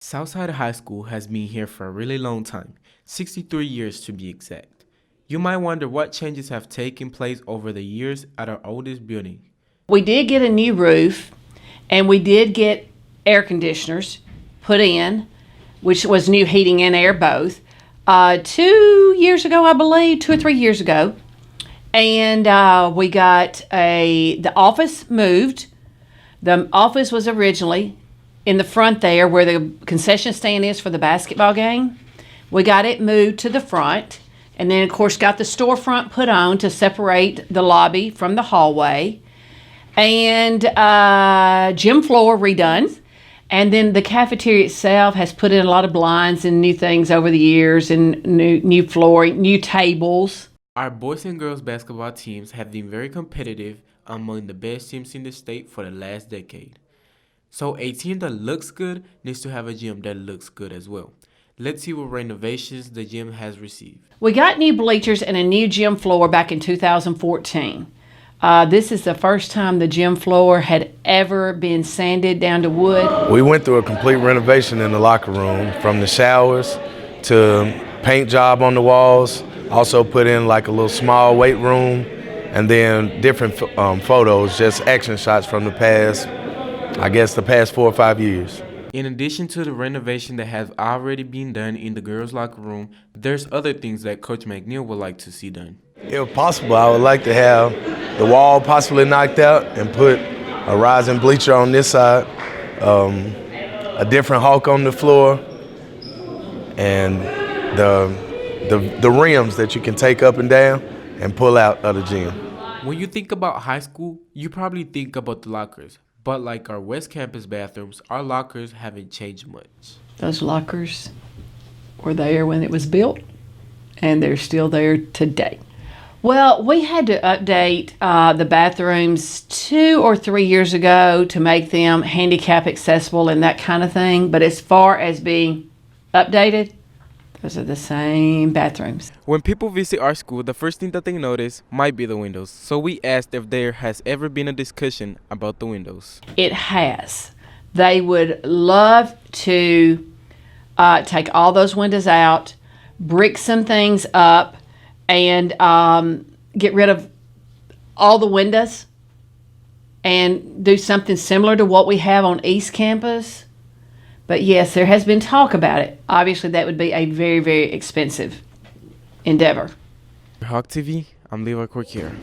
Southside High School has been here for a really long time, 63 years to be exact. You might wonder what changes have taken place over the years at our oldest building. We did get a new roof, and we did get air conditioners put in, which was new heating and air both, 2 years ago, I believe, 2 or 3 years ago. And we got the office moved. The office was originally in the front there where the concession stand is for the basketball game. We got it moved to the front, and then of course got the storefront put on to separate the lobby from the hallway, and gym floor redone. And then the cafeteria itself has put in a lot of blinds and new things over the years, and new flooring, new tables. Our boys and girls basketball teams have been very competitive, among the best teams in the state for the last decade. So a team that looks good needs to have a gym that looks good as well. Let's see what renovations the gym has received. We got new bleachers and a new gym floor back in 2014. This is the first time the gym floor had ever been sanded down to wood. We went through a complete renovation in the locker room, from the showers to paint job on the walls. Also put in like a little small weight room, and then different photos, just action shots from the past 4 or 5 years. In addition to the renovation that has already been done in the girls' locker room, there's other things that Coach McNeil would like to see done. If possible, I would like to have the wall possibly knocked out and put a rising bleacher on this side, a different Hulk on the floor, and the rims that you can take up and down and pull out of the gym. When you think about high school, you probably think about the lockers. But like our West Campus bathrooms, our lockers haven't changed much. Those lockers were there when it was built, and they're still there today. Well, we had to update the bathrooms 2 or 3 years ago to make them handicap accessible and that kind of thing. But as far as being updated, those are the same bathrooms. When people visit our school, the first thing that they notice might be the windows. So we asked if there has ever been a discussion about the windows. It has. They would love to take all those windows out, brick some things up, and get rid of all the windows and do something similar to what we have on East Campus. But yes, there has been talk about it. Obviously, that would be a very, very expensive endeavor. Hawk TV, I'm Levi Corcuera.